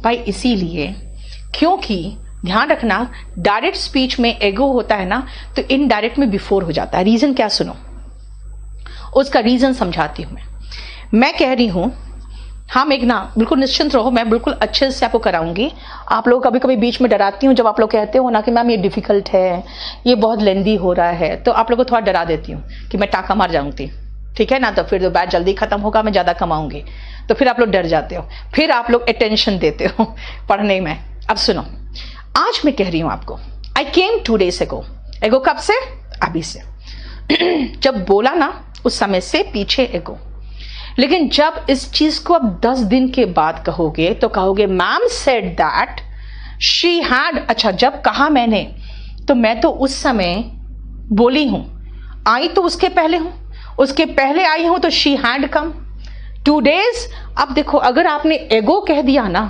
भाई इसीलिए, क्योंकि ध्यान रखना डायरेक्ट स्पीच में एगो होता है ना, तो इनडायरेक्ट में बिफोर हो जाता है। रीजन क्या, सुनो, उसका रीजन समझाती हूं मैं कह रही हूं, हाँ मेघना बिल्कुल निश्चिंत रहो, मैं बिल्कुल अच्छे से आपको कराऊंगी। आप लोग कभी कभी बीच में डराती हूँ, जब आप लोग कहते हो ना कि मैम ये डिफिकल्ट है, ये बहुत लेंदी हो रहा है, तो आप लोगों को थोड़ा डरा देती हूँ कि मैं टाका मार जाऊंगी, ठीक है ना, तो फिर बैच जल्दी खत्म होगा, मैं ज्यादा कमाऊंगी, तो फिर आप लोग डर जाते हो, फिर आप लोग अटेंशन देते हो पढ़ने में। अब सुनो, आज मैं कह रही हूं आपको, आई केम 2 days ago। एगो कब से? अभी से जब बोला ना उस समय से पीछे एगो। लेकिन जब इस चीज को अब 10 दिन के बाद कहोगे तो कहोगे ma'am said that she had. अच्छा, जब कहा मैंने, तो मैं तो उस समय बोली हूं, आई तो उसके पहले हूं, उसके पहले आई हूं, तो शी हैड कम 2 days। अब देखो, अगर आपने एगो कह दिया ना,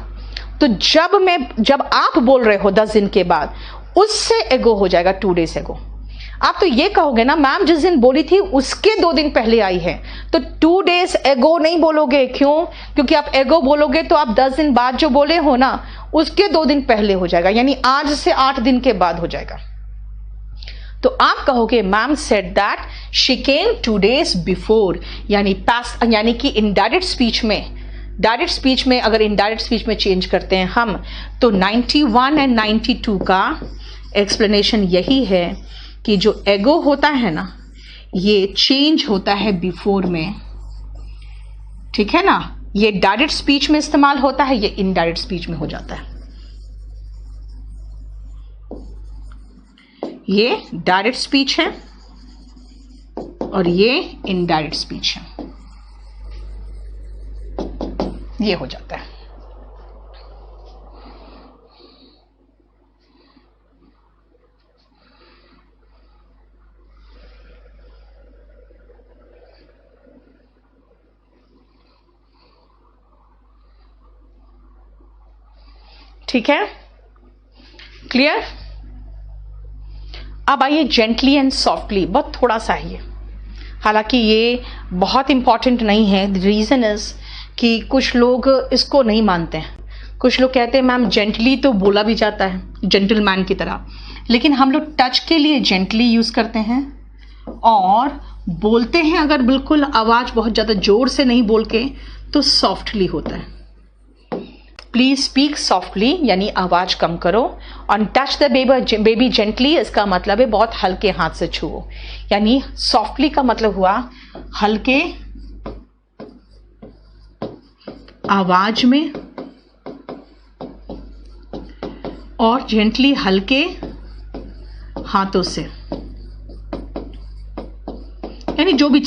तो जब आप बोल रहे हो 10 दिन के बाद, उससे एगो हो जाएगा 2 days एगो। आप तो ये कहोगे ना मैम जिस दिन बोली थी उसके 2 दिन पहले आई है, तो 2 days एगो नहीं बोलोगे। क्यों? क्योंकि आप एगो बोलोगे तो आप 10 दिन बाद जो बोले हो ना, उसके 2 दिन पहले हो जाएगा, यानी आज से 8 दिन के बाद हो जाएगा। तो आप कहोगे ma'am said that she came 2 days before, यानी पास्ट, यानी कि इनडायरेक्ट स्पीच में, डायरेक्ट स्पीच में अगर इनडायरेक्ट स्पीच में चेंज करते हैं हम, तो 91 एंड 92 का एक्सप्लेनेशन यही है कि जो एगो होता है ना, ये चेंज होता है बिफोर में, ठीक है ना। ये डायरेक्ट स्पीच में इस्तेमाल होता है, ये इनडायरेक्ट स्पीच में हो जाता है। ये डायरेक्ट स्पीच है और ये इनडायरेक्ट स्पीच है, ये हो जाता है। ठीक है, क्लियर? अब आइए जेंटली एंड सॉफ्टली, बहुत थोड़ा सा है ये, हालांकि ये बहुत इंपॉर्टेंट नहीं है। रीजन इज कि कुछ लोग इसको नहीं मानते हैं। कुछ लोग कहते हैं मैम जेंटली तो बोला भी जाता है जेंटलमैन की तरह, लेकिन हम लोग टच के लिए जेंटली यूज करते हैं, और बोलते हैं अगर बिल्कुल आवाज बहुत ज्यादा जोर से नहीं बोल के, तो सॉफ्टली होता है। प्लीज स्पीक सॉफ्टली, यानी आवाज कम करो। और टच द बेबी जेंटली, इसका मतलब है बहुत हल्के हाथ से छुओ। यानी सॉफ्टली का मतलब हुआ हल्के आवाज में, और जेंटली हल्के हाथों से, यानी जो भी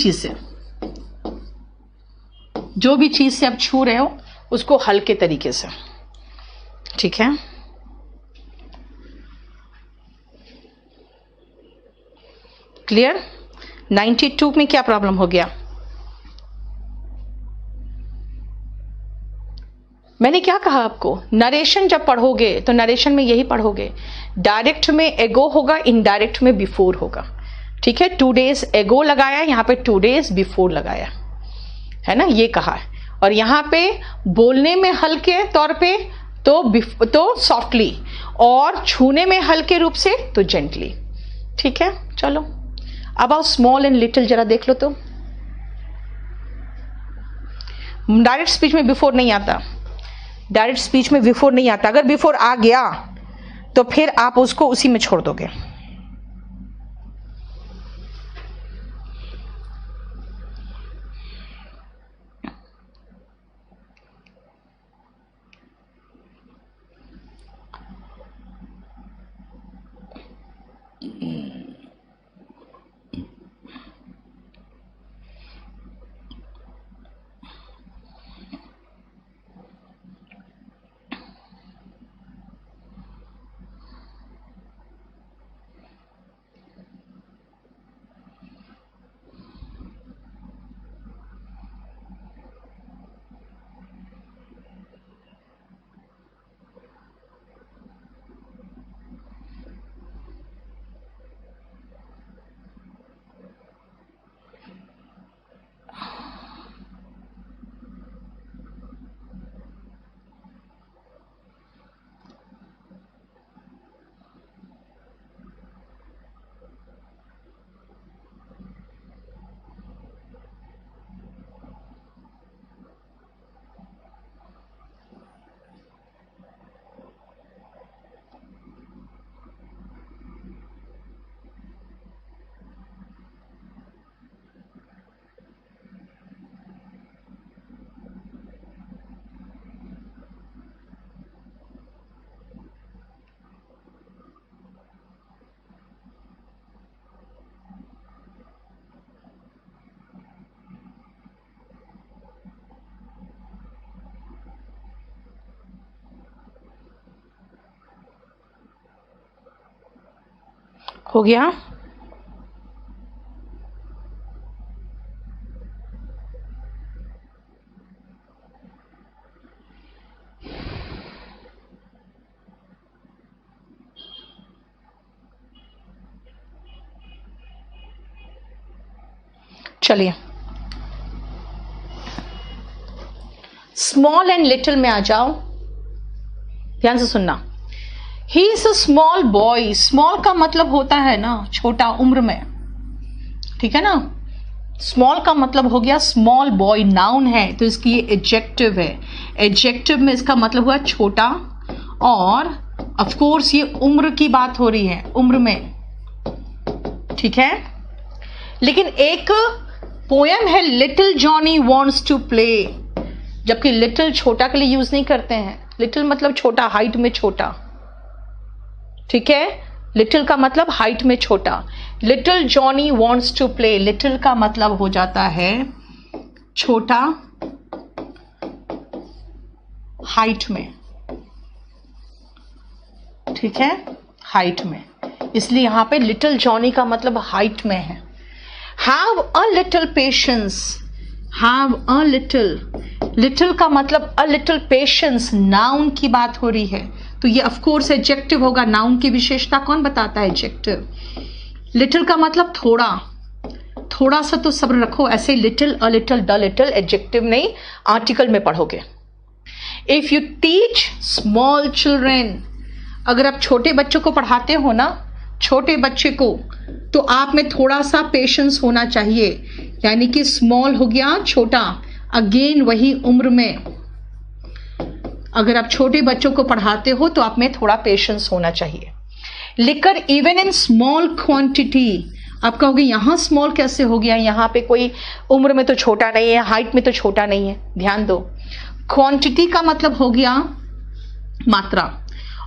चीज से आप छू रहे हो उसको हल्के तरीके से, ठीक है। क्लियर? 92 में क्या प्रॉब्लम हो गया? मैंने क्या कहा आपको, नरेशन जब पढ़ोगे तो नरेशन में यही पढ़ोगे, डायरेक्ट में एगो होगा, इनडायरेक्ट में बिफोर होगा, ठीक है। 2 days एगो लगाया, यहां पे 2 days बिफोर लगाया है ना, ये कहा है। और यहां पे बोलने में हल्के तौर पे तो सॉफ्टली, और छूने में हल्के रूप से तो जेंटली, ठीक है। चलो अब आओ स्मॉल एंड लिटिल जरा देख लो। तो डायरेक्ट स्पीच में बिफोर नहीं आता, डायरेक्ट स्पीच में बिफोर नहीं आता। अगर बिफोर आ गया तो फिर आप उसको उसी में छोड़ दोगे। हो गया? चलिए स्मॉल एंड लिटिल में आ जाओ, ध्यान से सुनना। He is a small boy. Small का मतलब होता है ना छोटा, उम्र में, ठीक है ना। स्मॉल का मतलब हो गया स्मॉल बॉय, नाउन है तो इसकी ये एडजेक्टिव है। एडजेक्टिव में इसका मतलब हुआ छोटा, और ऑफ कोर्स ये उम्र की बात हो रही है, उम्र में, ठीक है। लेकिन एक पोयम है little Johnny wants to play, जबकि लिटिल छोटा के लिए यूज नहीं करते हैं। लिटिल मतलब छोटा, हाइट में छोटा, ठीक है। लिटिल का मतलब हाइट में छोटा। Little Johnny wants to play, little का मतलब हो जाता है छोटा, हाइट में, ठीक है, हाइट में। इसलिए यहां पे लिटिल जॉनी का मतलब हाइट में है। Have a little patience, have a little, little का मतलब अ लिटिल पेशेंस, नाउन की बात हो रही है तो ये ऑफ कोर्स एडजेक्टिव होगा। नाउन की विशेषता कौन बताता है? एडजेक्टिव। लिटिल का मतलब थोड़ा, थोड़ा सा तो सब्र रखो, ऐसे little, a little, the little, adjective नहीं, आर्टिकल में पढ़ोगे। If you teach small children, अगर आप छोटे बच्चों को पढ़ाते हो ना, छोटे बच्चे को, तो आप में थोड़ा सा पेशेंस होना चाहिए। यानी कि स्मॉल हो गया छोटा, अगेन वही उम्र में। अगर आप छोटे बच्चों को पढ़ाते हो तो आप में थोड़ा पेशेंस होना चाहिए। Liquor even in small quantity, आप कहोगे यहां स्मॉल कैसे हो गया? यहां पे कोई उम्र में तो छोटा नहीं है, हाइट में तो छोटा नहीं है। ध्यान दो, क्वांटिटी का मतलब हो गया मात्रा,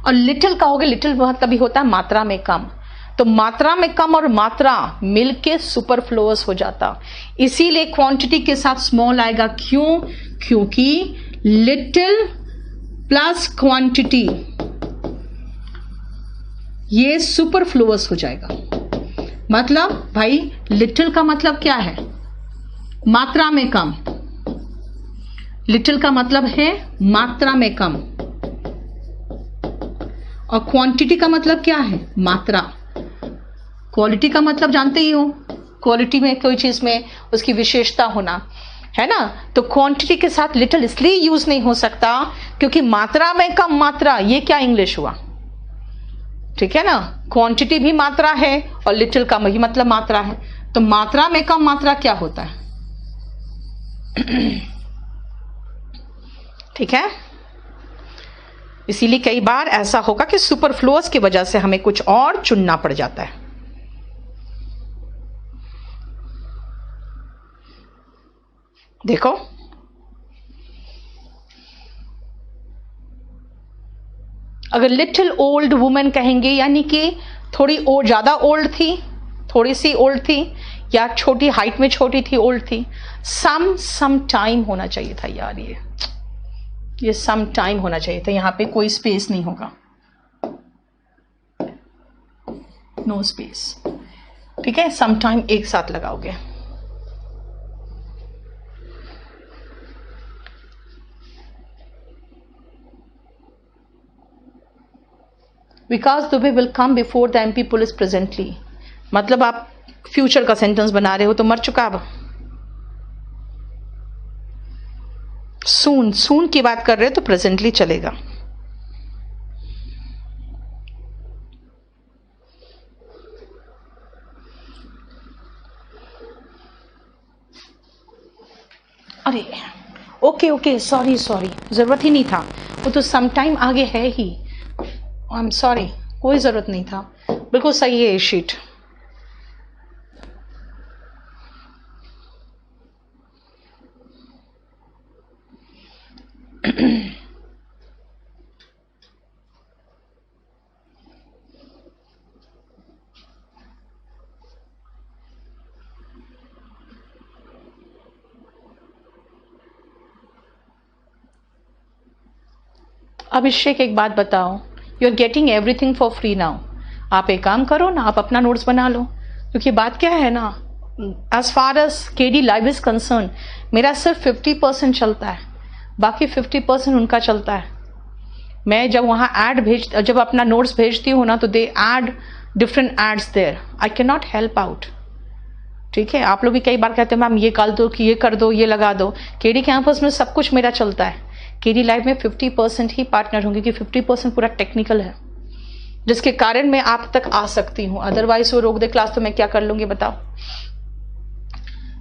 और लिटिल का हो गया, लिटिल मतलब भी होता है मात्रा में कम। तो मात्रा में कम और मात्रा मिलके सुपरफ्लुअस हो जाता, इसीलिए क्वांटिटी के साथ स्मॉल आएगा। क्यों? क्योंकि लिटिल प्लस क्वांटिटी ये सुपरफ्लुअस हो जाएगा। मतलब भाई लिटिल का मतलब क्या है? मात्रा में कम। लिटिल का मतलब है मात्रा में कम, और क्वांटिटी का मतलब क्या है? मात्रा। क्वालिटी का मतलब जानते ही हो, क्वालिटी में कोई चीज में उसकी विशेषता होना, है ना। तो क्वांटिटी के साथ लिटिल इसलिए यूज नहीं हो सकता क्योंकि मात्रा में कम, मात्रा, ये क्या इंग्लिश हुआ? ठीक है ना, क्वांटिटी भी मात्रा है और लिटिल का भी मतलब मात्रा है। तो मात्रा में कम मात्रा क्या होता है? ठीक है, इसीलिए कई बार ऐसा होगा कि सुपरफ्लुअस की वजह से हमें कुछ और चुनना पड़ जाता है। देखो अगर लिटिल ओल्ड वुमेन कहेंगे यानी कि थोड़ी और ज्यादा ओल्ड थी, थोड़ी सी ओल्ड थी, या छोटी हाइट में छोटी थी, ओल्ड थी। सम टाइम होना चाहिए था यार, ये सम टाइम होना चाहिए था, यहां पे कोई स्पेस नहीं होगा, नो स्पेस। ठीक है, सम टाइम एक साथ लगाओगे। Vikas Dubey will come before the MP police presently, मतलब आप फ्यूचर का सेंटेंस बना रहे हो तो मर चुका अब। सून, सून की बात कर रहे हो तो प्रेजेंटली चलेगा। अरे ओके ओके, सॉरी सॉरी, जरूरत ही नहीं था, वो तो सम टाइम आगे है ही। आई एम सॉरी, कोई जरूरत नहीं था, बिल्कुल सही है ये शीट। अभिषेक एक बात बताओ, you are getting everything for free now. आप एक काम करो ना, आप अपना नोट्स बना लो, क्योंकि बात क्या है ना, as far as KD live is concerned, मेरा सिर्फ 50% चलता है, बाकी 50% उनका चलता है। मैं जब वहाँ जब अपना नोट्स भेजती हूँ ना, तो they add different ads there, I can not help out. ठीक है, आप लोग भी कई बार कहते हैं मैम ये कर दो, कि ये कर दो, ये लगा दो। केडी कैंपस में सब कुछ मेरा चलता है, केडी लाइव में 50% ही पार्टनर होंगे, कि 50% पूरा टेक्निकल है, जिसके कारण मैं आप तक आ सकती हूँ। अदरवाइज वो रोक दे क्लास तो मैं क्या कर लूंगी बताओ।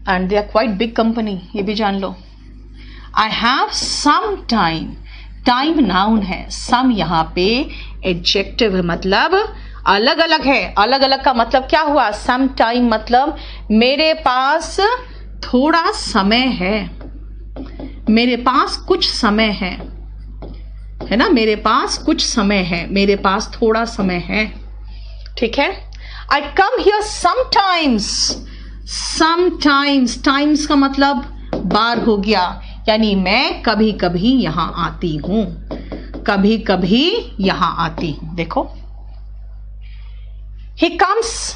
And they are quite big company, ये भी जान लो। I have some time, time noun है, सम यहाँ पे एडजेक्टिव है, मतलब अलग अलग है। अलग अलग का मतलब क्या हुआ, सम टाइम मतलब मेरे पास थोड़ा समय है, मेरे पास कुछ समय है ना, मेरे पास कुछ समय है, मेरे पास थोड़ा समय है। ठीक है, I come here sometimes, sometimes, times का मतलब बार हो गया, यानी मैं कभी कभी यहां आती हूं, कभी कभी यहां आती हूं। देखो, he comes,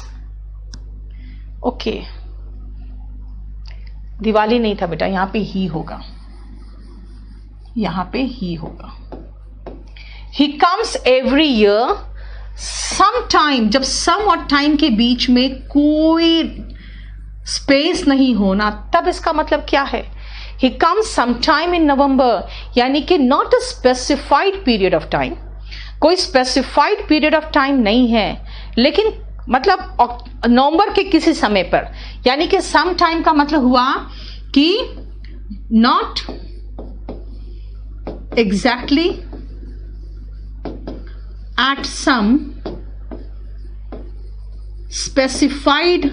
ओके, दिवाली नहीं था बेटा, यहां पे ही होगा, यहां पे ही होगा। he comes every year, sometime, जब सम और टाइम के बीच में कोई स्पेस नहीं होना, तब इसका मतलब क्या है, he comes sometime in November, यानी कि not a specified period of time, कोई स्पेसिफाइड पीरियड ऑफ टाइम नहीं है, लेकिन मतलब नवंबर के किसी समय पर, यानी कि सम टाइम का मतलब हुआ कि not exactly at some specified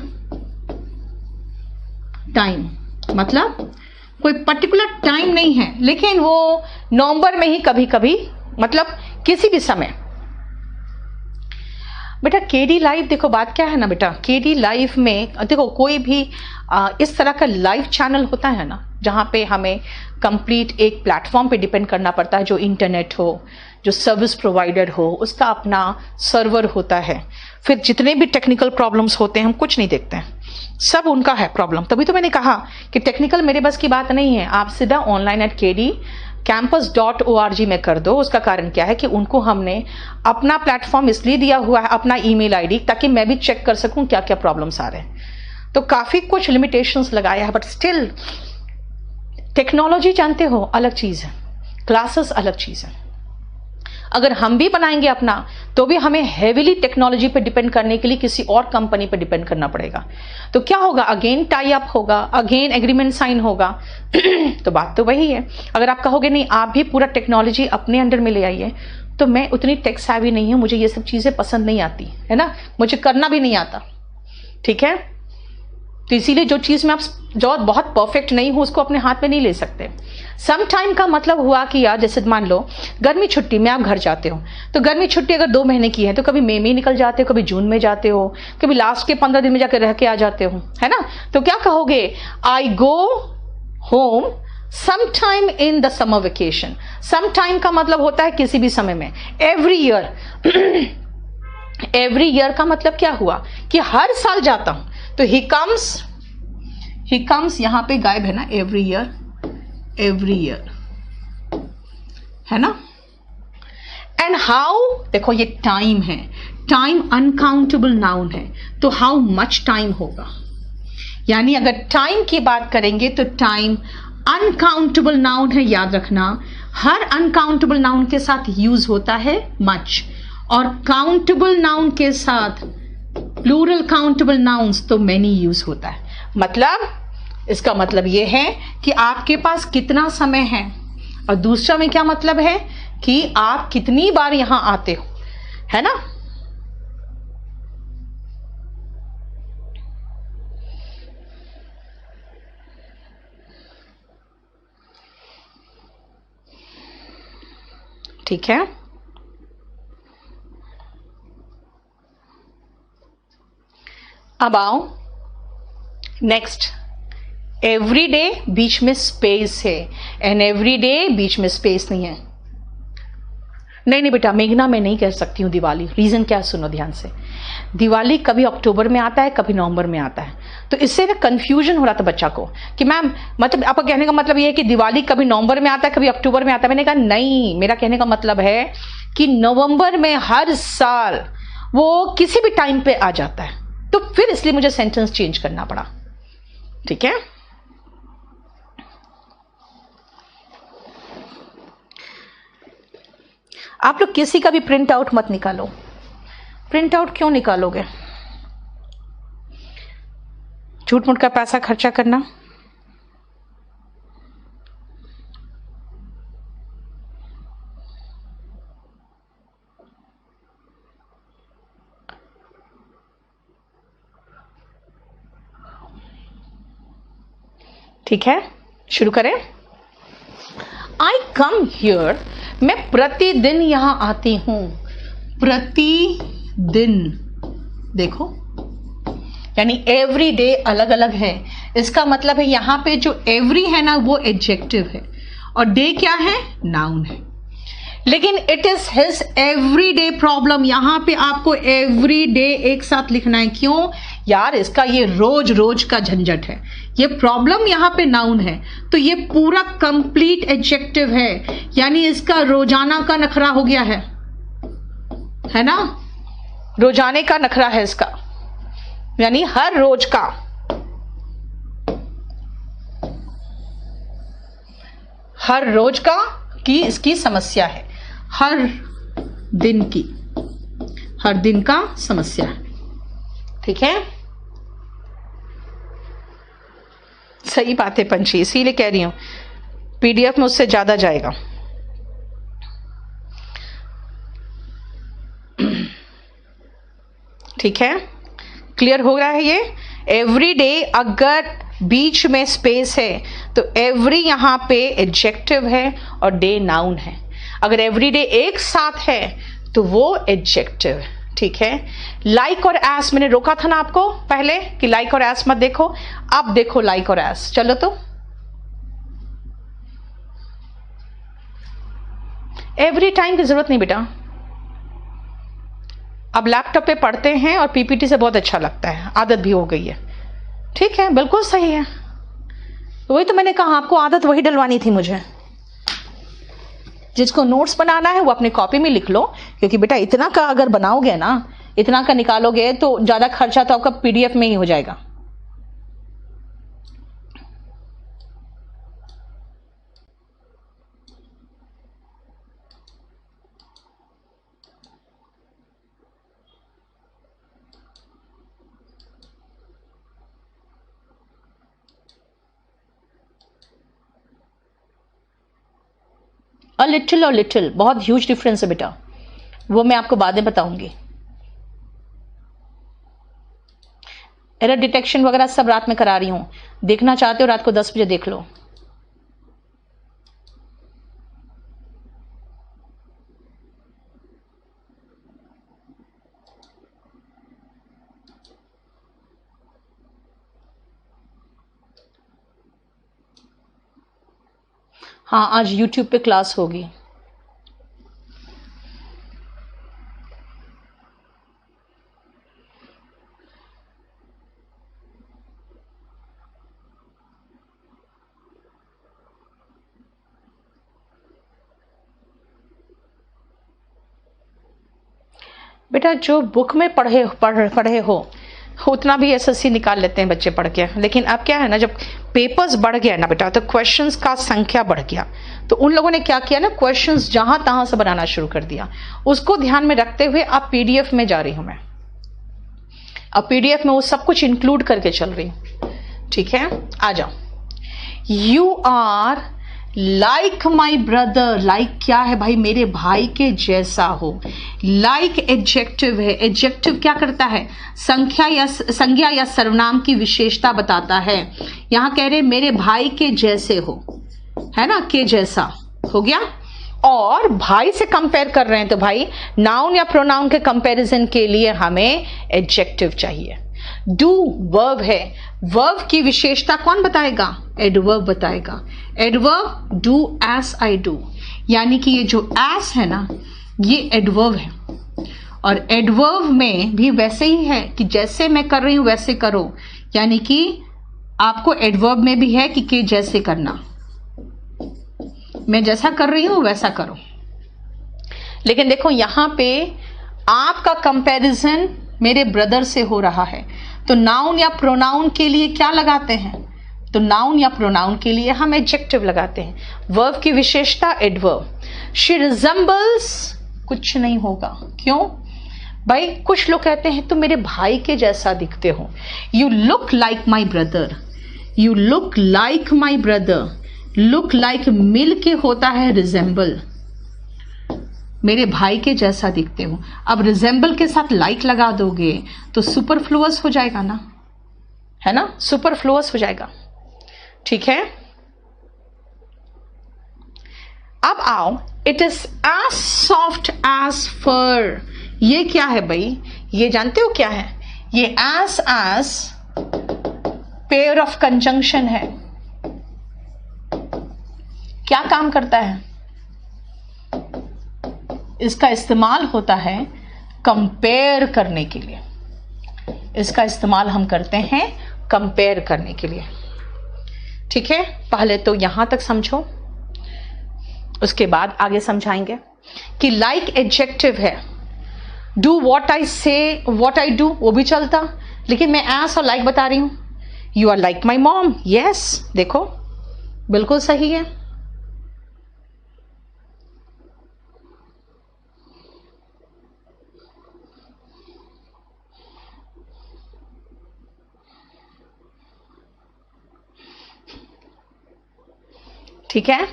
time, मतलब कोई पर्टिकुलर टाइम नहीं है, लेकिन वो नवंबर में ही कभी कभी, मतलब किसी भी समय। बेटा केडी लाइव, देखो बात क्या है ना बेटा, केडी लाइव में देखो कोई भी इस तरह का लाइव चैनल होता है ना, जहां पे हमें कंप्लीट एक प्लेटफॉर्म पे डिपेंड करना पड़ता है, जो इंटरनेट हो, जो सर्विस प्रोवाइडर हो, उसका अपना सर्वर होता है, फिर जितने भी टेक्निकल प्रॉब्लम्स होते हैं हम कुछ नहीं देखते हैं, सब उनका है प्रॉब्लम। तभी तो मैंने कहा कि टेक्निकल मेरे बस की बात नहीं है, आप सीधा online@kdcampus.org में कर दो। उसका कारण क्या है कि उनको हमने अपना प्लेटफॉर्म इसलिए दिया हुआ है, अपना ईमेल आईडी, ताकि मैं भी चेक कर सकूं क्या क्या प्रॉब्लम्स आ रहे हैं। तो काफी कुछ लिमिटेशंस लगाया है, बट स्टिल टेक्नोलॉजी जानते हो अलग चीज है, क्लासेस अलग चीज है। अगर हम भी बनाएंगे अपना, तो भी हमें हेवीली टेक्नोलॉजी पे डिपेंड करने के लिए किसी और कंपनी पे डिपेंड करना पड़ेगा। तो क्या होगा, अगेन टाई अप होगा, अगेन एग्रीमेंट साइन होगा। तो बात तो वही है। अगर आप कहोगे नहीं आप भी पूरा टेक्नोलॉजी अपने अंडर में ले आइए, तो मैं उतनी टेक सेवी नहीं हूं, मुझे ये सब चीजें पसंद नहीं आती है ना, मुझे करना भी नहीं आता। ठीक है, तो इसीलिए जो चीज में आप जो बहुत परफेक्ट नहीं हो उसको अपने हाथ में नहीं ले सकते। सम टाइम का मतलब हुआ कि यार जैसे मान लो गर्मी छुट्टी में आप घर जाते हो, तो गर्मी छुट्टी अगर 2 महीने की है तो कभी मई में निकल जाते हो, कभी जून में जाते हो, कभी लास्ट के 15 दिन में जाकर रह के आ जाते हो, है ना। तो क्या कहोगे, I go home some time in the summer vacation. Some time का मतलब होता है किसी भी समय में, एवरी ईयर। एवरी ईयर का मतलब क्या हुआ कि हर साल जाता हूं। तो ही कम्स यहां पे गायब है ना, एवरी ईयर है ना। एंड हाउ, देखो ये टाइम है, टाइम अनकाउंटेबल नाउन है, तो हाउ मच टाइम होगा, यानी अगर टाइम की बात करेंगे तो टाइम अनकाउंटेबल नाउन है, याद रखना। हर अनकाउंटेबल नाउन के साथ यूज होता है मच, और काउंटेबल नाउन के साथ प्लूरल काउंटेबल नाउन्स तो मेनी यूज होता है। मतलब इसका मतलब यह है कि आपके पास कितना समय है, और दूसरा में क्या मतलब है कि आप कितनी बार यहां आते हो, है ना। ठीक है, अब आओ नेक्स्ट। एवरी डे बीच में स्पेस है, एंड एवरी डे बीच में स्पेस नहीं है। नहीं नहीं बेटा, मेघना मैं नहीं कह सकती हूँ दिवाली। रीजन क्या है सुनो ध्यान से। दिवाली कभी अक्टूबर में आता है, कभी नवंबर में आता है, तो इससे ना कंफ्यूजन हो रहा था बच्चा को कि मैम मतलब आपका कहने का मतलब ये है कि दिवाली कभी नवंबर में आता है, कभी अक्टूबर में आता है। मैंने कहा नहीं, मेरा कहने का मतलब है कि नवंबर में हर साल वो किसी भी टाइम पे आ जाता है, तो फिर इसलिए मुझे सेंटेंस चेंज करना पड़ा। ठीक है, आप लोग किसी का भी प्रिंट आउट मत निकालो। प्रिंट आउट क्यों निकालोगे? झूठ मूठ का पैसा खर्चा करना। ठीक है, शुरू करें। आई कम हियर, मैं प्रतिदिन यहां आती हूं। प्रतिदिन, देखो यानी एवरी डे अलग अलग है। इसका मतलब है यहां पे जो एवरी है ना वो एडजेक्टिव है और डे क्या है? नाउन है। लेकिन it is his every day problem. यहां पे आपको एवरी डे एक साथ लिखना है। क्यों यार? इसका ये रोज रोज का झंझट है। ये प्रॉब्लम यहां पे नाउन है, तो ये पूरा कंप्लीट एडजेक्टिव है, यानी इसका रोजाना का नखरा हो गया है ना? रोजाने का नखरा है इसका, यानी हर रोज का। हर रोज का की इसकी समस्या है, हर दिन की, हर दिन का समस्या है। ठीक है, सही बात है पंछी, इसीलिए कह रही हूं पीडीएफ में उससे ज्यादा जाएगा। ठीक है, क्लियर हो रहा है ये? एवरी डे अगर बीच में स्पेस है तो एवरी यहां पे एडजेक्टिव है और डे नाउन है। अगर एवरी डे एक साथ है तो वो एडजेक्टिव है। ठीक है, लाइक और एस मैंने रोका था ना आपको पहले कि लाइक और एस मत देखो, अब देखो लाइक और एस। चलो तो एवरी टाइम की जरूरत नहीं बेटा। अब लैपटॉप पे पढ़ते हैं और पीपीटी से बहुत अच्छा लगता है, आदत भी हो गई है। ठीक है, बिल्कुल सही है, वही तो मैंने कहा आपको आदत वही डलवानी थी मुझे। जिसको नोट्स बनाना है वो अपनी कॉपी में लिख लो, क्योंकि बेटा इतना का अगर बनाओगे ना, इतना का निकालोगे तो ज्यादा खर्चा तो आपका पीडीएफ में ही हो जाएगा। अ लिटिल और लिटिल बहुत ह्यूज डिफरेंस है बेटा, वो मैं आपको बाद में बताऊंगी। एरर डिटेक्शन वगैरह सब रात में करा रही हूं, देखना चाहते हो रात को 10 बजे देख लो। हाँ, आज YouTube पे क्लास होगी। बेटा जो बुक में पढ़े हो उतना भी एसएससी निकाल लेते हैं बच्चे पढ़ के, लेकिन अब क्या है ना, जब पेपर्स बढ़ गया ना बेटा, तो क्वेश्चंस का संख्या बढ़ गया, तो उन लोगों ने क्या किया ना, क्वेश्चंस जहां तहां से बनाना शुरू कर दिया। उसको ध्यान में रखते हुए अब पीडीएफ में जा रही हूं मैं, अब पीडीएफ में वो सब कुछ इंक्लूड करके चल रही हूं। ठीक है, आ जाओ। You are like my brother. Like क्या है भाई? मेरे भाई के जैसा हो। लाइक एडजेक्टिव है। एडजेक्टिव क्या करता है? संज्ञा या सर्वनाम की विशेषता बताता है। यहां कह रहे मेरे भाई के जैसे हो, है ना, के जैसा हो गया। और भाई से कंपेयर कर रहे हैं तो भाई नाउन या प्रोनाउन के कंपैरिजन के लिए हमें एडजेक्टिव चाहिए। डू वर्ब है, वर्ब की विशेषता कौन बताएगा? एडवर्ब बताएगा। Adverb do S I do, यानी कि ये जो एस है ना, ये एडवर्ब है, और एडवर्ब में भी वैसे ही है कि जैसे मैं कर रही हूं वैसे करो, यानी कि आपको एडवर्ब में भी है कि जैसे करना, मैं जैसा कर रही हूं वैसा करो। लेकिन देखो यहां पे आपका कंपैरिजन मेरे ब्रदर से हो रहा है, तो नाउन या प्रोनाउन के लिए क्या लगाते हैं? तो नाउन या प्रोनाउन के लिए हम एडजेक्टिव लगाते हैं। वर्ब की विशेषता एडवर्ब। शी रिजेंबल्स, कुछ नहीं होगा। क्यों भाई? कुछ लोग कहते हैं तुम मेरे भाई के जैसा दिखते हो। You look like my brother, you look like my brother. Look like मिल के होता है रिजेंबल, मेरे भाई के जैसा दिखते हो। अब रिजेंबल के साथ लाइक लगा दोगे तो सुपरफ्लुअस हो जाएगा ना, है ना? सुपरफ्लुअस हो जाएगा। ठीक है, अब आओ, it is as soft as fur. ये क्या है भाई? ये जानते हो क्या है? ये एज पेयर ऑफ कंजंक्शन है। क्या काम करता है? इसका इस्तेमाल होता है कंपेयर करने के लिए। इसका इस्तेमाल हम करते हैं कंपेयर करने के लिए। ठीक है, पहले तो यहां तक समझो, उसके बाद आगे समझाएंगे कि लाइक एडजेक्टिव है। डू व्हाट आई से, व्हाट आई डू, वो भी चलता, लेकिन मैं एस और लाइक बता रही हूं। You are like my mom, yes, देखो बिल्कुल सही है। ठीक है,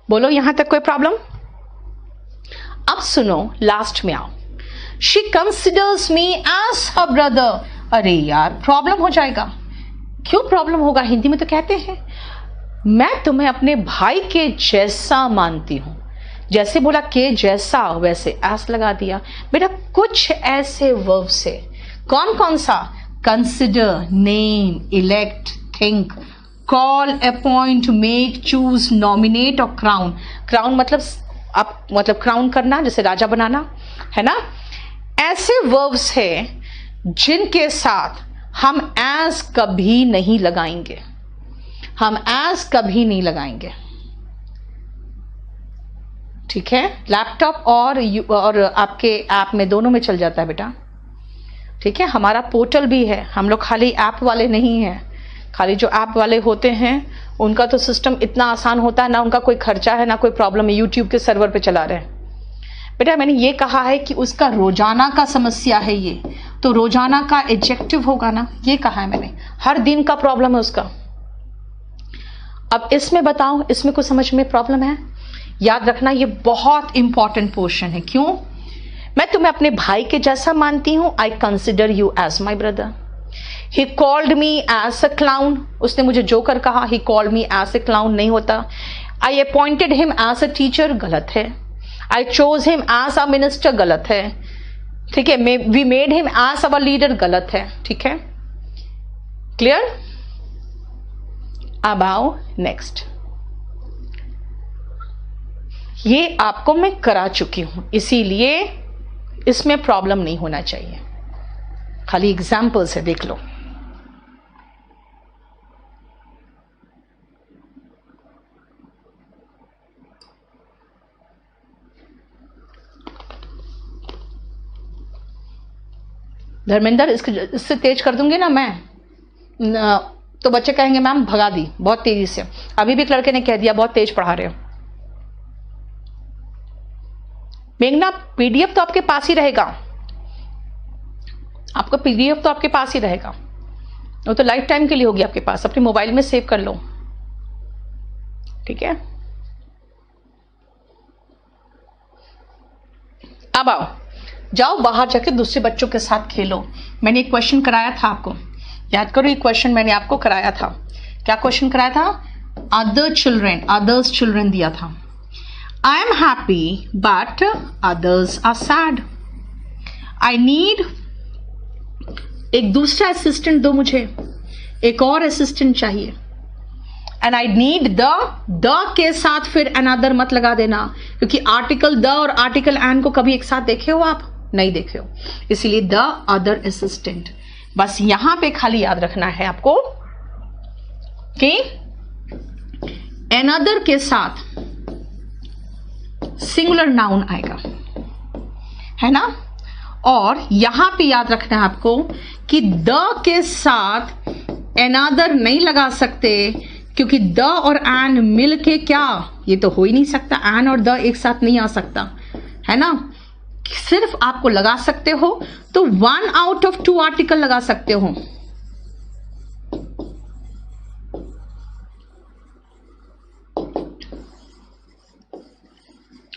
बोलो यहां तक कोई प्रॉब्लम? अब सुनो, लास्ट में आओ। She considers me as her brother. अरे यार, प्रॉब्लम हो जाएगा। क्यों प्रॉब्लम होगा? हिंदी में तो कहते हैं मैं तुम्हें अपने भाई के जैसा मानती हूं। जैसे बोला के जैसा, वैसे एस लगा दिया। बेटा कुछ ऐसे वर्ब से, कौन कौन सा? Consider, name, elect, think, call, appoint, make, choose, nominate और क्राउन। क्राउन मतलब क्राउन करना, जैसे राजा बनाना, है ना? ऐसे वर्ब्स है जिनके साथ हम एज कभी नहीं लगाएंगे, हम एज कभी नहीं लगाएंगे। ठीक है, लैपटॉप और आपके ऐप में, दोनों में चल जाता है बेटा। ठीक है, हमारा पोर्टल भी है, हम लोग खाली ऐप वाले नहीं हैं। खाली जो ऐप वाले होते हैं उनका तो सिस्टम इतना आसान होता है ना, उनका कोई खर्चा है ना कोई प्रॉब्लम है, यूट्यूब के सर्वर पे चला रहे हैं। बेटा मैंने ये कहा है कि उसका रोजाना का समस्या है ये, तो रोजाना का एडजेक्टिव होगा ना, ये कहा है मैंने। हर दिन का प्रॉब्लम है उसका। अब इसमें बताओ, इसमें कुछ समझ में प्रॉब्लम है? याद रखना ये बहुत इंपॉर्टेंट पोर्शन है। क्यों? मैं तुम्हें अपने भाई के जैसा मानती हूं। I consider you as my brother. He called me as a clown. उसने मुझे जोकर कहा। He called me as a clown नहीं होता। I appointed him as a teacher, गलत है। I chose him as a minister, गलत है। ठीक है, we made him as our leader, गलत है। ठीक है, क्लियर? अब आओ नेक्स्ट। ये आपको मैं करा चुकी हूं, इसीलिए इसमें प्रॉब्लम नहीं होना चाहिए। खाली एग्जाम्पल्स है, देख लो। धर्मेंद्र, इससे तेज कर दूंगी ना मैं, तो बच्चे कहेंगे मैम भगा दी बहुत तेजी से। अभी भी एक लड़के ने कह दिया बहुत तेज पढ़ा रहे हो। मेघना, पीडीएफ तो आपके पास ही रहेगा, आपका पीडीएफ तो आपके पास ही रहेगा, वो तो लाइफ टाइम के लिए होगी आपके पास, अपने मोबाइल में सेव कर लो। ठीक है, अब आओ, जाओ बाहर जाके दूसरे बच्चों के साथ खेलो। मैंने एक क्वेश्चन कराया था आपको, याद करो ये क्वेश्चन मैंने आपको कराया था। क्या क्वेश्चन कराया था? अदर्स चिल्ड्रन दिया था। I am happy but others are sad. I need, एक दूसरा असिस्टेंट दो मुझे, एक और असिस्टेंट चाहिए। एंड आई नीड द के साथ फिर अनदर मत लगा देना, क्योंकि आर्टिकल द और आर्टिकल एन को कभी एक साथ देखे हो आप? नहीं देखे हो, इसीलिए द अदर असिस्टेंट। बस यहां पे खाली याद रखना है आपको कि अनदर के साथ सिंगुलर नाउन आएगा, है ना। और यहां पे याद रखना है आपको कि द के साथ अनदर नहीं लगा सकते, क्योंकि द और एन मिल के क्या, ये तो हो ही नहीं सकता, एन और द एक साथ नहीं आ सकता, है ना। सिर्फ आपको लगा सकते हो तो 1 आउट ऑफ 2 आर्टिकल लगा सकते हो।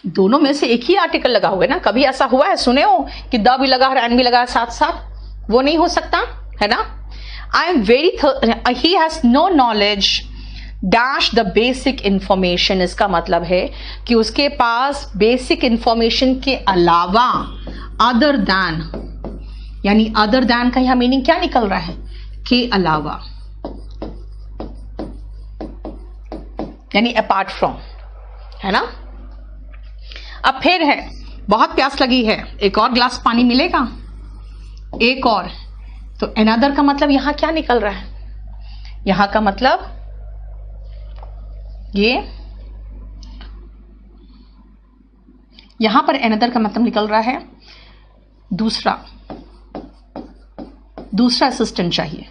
दोनों में से एक ही आर्टिकल लगा हुआ है ना। कभी ऐसा हुआ है, सुने हो कि द भी लगा और एन भी लगा साथ साथ? वो नहीं हो सकता, है ना। I am very he has no knowledge dash the basic information. इसका मतलब है कि उसके पास बेसिक इंफॉर्मेशन के अलावा अदर दैन, यानी अदर दैन का यहां मीनिंग क्या निकल रहा है? के अलावा, यानी अपार्ट फ्रॉम, है ना। अब फिर है, बहुत प्यास लगी है, एक और ग्लास पानी मिलेगा? एक और, तो अनदर का मतलब यहां क्या निकल रहा है? यहां का मतलब ये, यहां पर अनदर का मतलब निकल रहा है दूसरा असिस्टेंट चाहिए,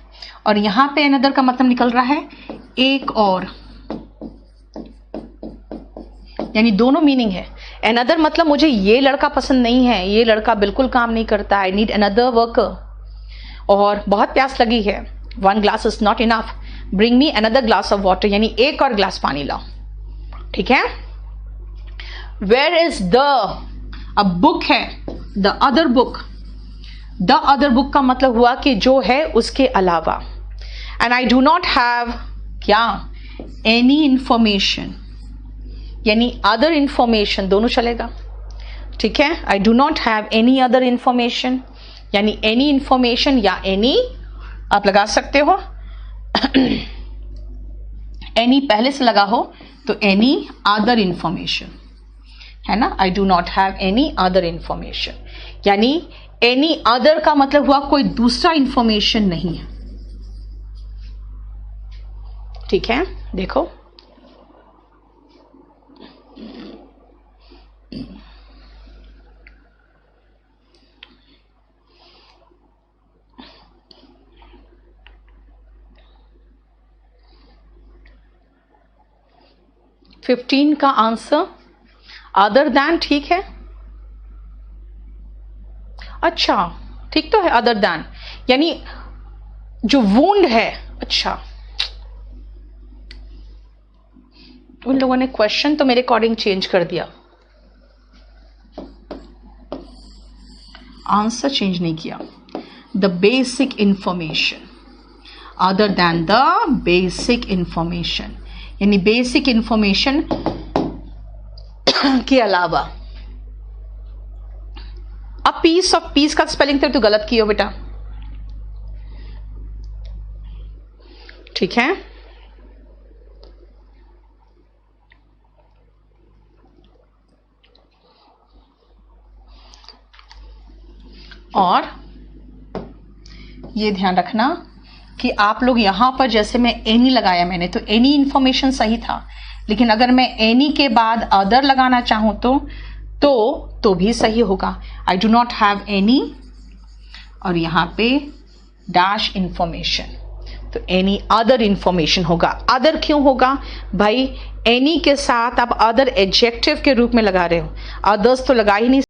और यहां पे अनदर का मतलब निकल रहा है एक और, यानी दोनों मीनिंग है। अनदर मतलब मुझे ये लड़का पसंद नहीं है, ये लड़का बिल्कुल काम नहीं करता, आई नीड अनदर वर्कर। और बहुत प्यास लगी है, 1 glass is not enough, bring me another glass of water, यानी एक और ग्लास पानी लाओ, ठीक है। वेयर इज द, अब बुक है, the other book, the other book का मतलब हुआ कि जो है उसके अलावा। And I do not have क्या, एनी इंफॉर्मेशन, यानी अदर इंफॉर्मेशन, दोनों चलेगा, ठीक है। I do not have any other information, यानी एनी इंफॉर्मेशन या एनी आप लगा सकते हो। एनी पहले से लगा हो तो एनी अदर इंफॉर्मेशन, है ना। I do not have any other information, यानी एनी अदर का मतलब हुआ कोई दूसरा इंफॉर्मेशन नहीं है, ठीक है। देखो फिफ्टीन का आंसर अदर दैन, ठीक है। अच्छा, ठीक तो है, अदर दैन यानी जो वुंड है। अच्छा, उन लोगों ने क्वेश्चन तो मेरे अकॉर्डिंग चेंज कर दिया, आंसर चेंज नहीं किया। The basic information other than the basic information, यानी बेसिक इंफॉर्मेशन के अलावा। अब पीस ऑफ पीस का स्पेलिंग तो गलत किया बेटा, ठीक है। और ये ध्यान रखना कि आप लोग यहां पर, जैसे मैं एनी लगाया मैंने, तो एनी इंफॉर्मेशन सही था, लेकिन अगर मैं एनी के बाद अदर लगाना चाहूं तो भी सही होगा। I do not have any, और यहां पे डैश इंफॉर्मेशन, तो एनी अदर इंफॉर्मेशन होगा। अदर क्यों होगा भाई? एनी के साथ आप अदर एडजेक्टिव के रूप में लगा रहे हो, अदर्स तो लगा ही नहीं